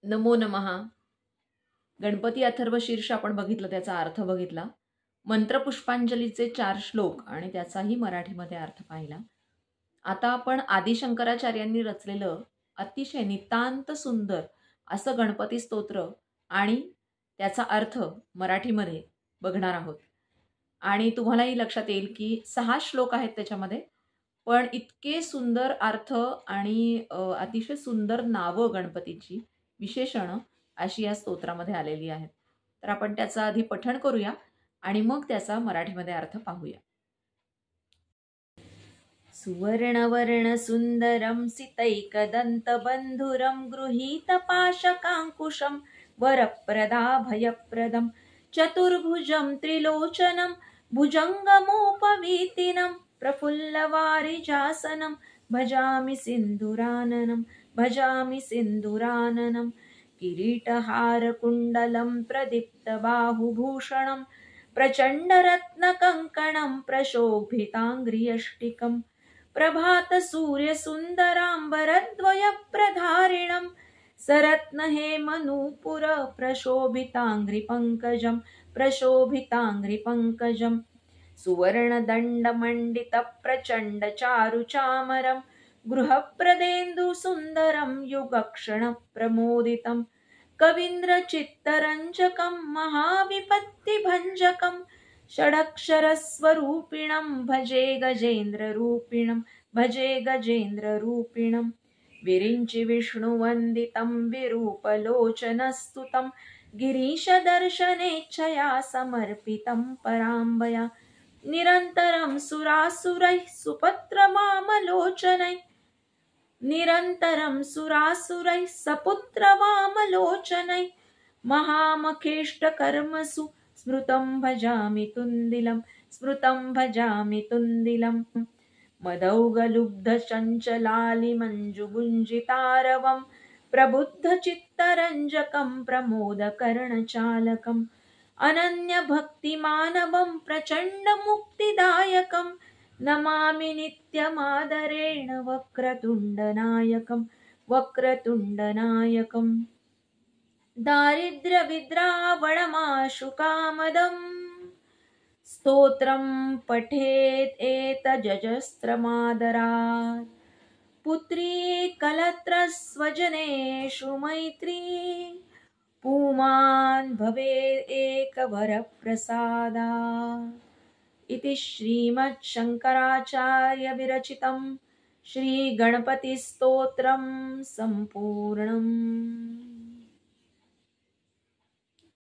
नमो नमः. गणपती अथर्व शीर्ष आपण बघितलं, त्याचा अर्थ बघितला. मंत्रपुष्पांजलीचे 4 श्लोक आणि त्याचाही मराठीमध्ये अर्थ पाहिला. आता आपण आदि शंकराचार्यांनी रचलेलं अतिशय नितांत सुंदर असं गणपती स्तोत्र आणि त्याचा अर्थ मराठीमध्ये बघणार आहोत. आणि तुम्हालाही लक्षात येईल की 6 श्लोक आहेत त्याच्यामध्ये, पण इतके सुंदर अर्थ आणि अतिशय सुंदर नावं गणपतीची, विशेषणं अशी या स्तोत्रामध्ये आलेली आहेत. तर आपण त्याचं आधी पठण करूया आणि मग त्याचा मराठीमध्ये अर्थ पाहूया. सुवर्णवर्ण सुंदरं सितैकदन्तबन्धुरं गृहीतपाशकाङ्कुशं वरप्रदाभयप्रदं चतुर्भुजं त्रिलोचनं भुजङ्गमोपवीतिनं प्रफुल्लवारिजासनं भजामि सिन्धुराननं किरीटहारकुण्डलं प्रदीप्तबाहुभूषणं प्रचण्डरत्नकङ्कणं प्रशोभिताङ्घ्रियष्टिकम् प्रभातसूर्यसुन्दराम्बरद्वयप्रधारिणं सरत्नहेमनूपुर प्रशोभिताङ्घ्रिपङ्कजं सुवर्णदण्डमण्डितप्रचण्डचारुचामरं गृहप्रदेन्दुसुन्दरं युगक्षणप्रमोदितं कवीन्द्रचित्तरञ्जकं महाविपत्तिभञ्जकं षडक्षरस्वरूपिणं भजे गजेन्द्ररूपिणं विरिञ्चि विष्णुवन्दितं विरूपलोचनस्तुतं गिरीशदर्शनेच्छया समर्पितं पराम्बया निरन्तरं सुरासुरैः सपुत्रवामलोचनैः महामखेष्टकर्मसु स्मृतं भजामि तुन्दिलं मदौगलुब्धचञ्चलालिमञ्जुगुञ्जितारवं प्रबुद्धचित्तरञ्जकं प्रमोदकर्णचालकम् अनन्यभक्तिमानवं प्रचण्डमुक्तिदायकं नमामि नित्यमादरेण वक्रतुण्डनायकम् दारिद्र्यविद्रावणमाशुकामदम् स्तोत्रं पठेत् एतजस्त्रमादरात् पुत्री कलत्रस्वजनेषु मैत्री पुमान् भवेत् एकवरप्रसादात् इति श्रीमच्छङ्कराचार्यविरचितं श्रीगणपतिस्तोत्रं सम्पूर्णम्.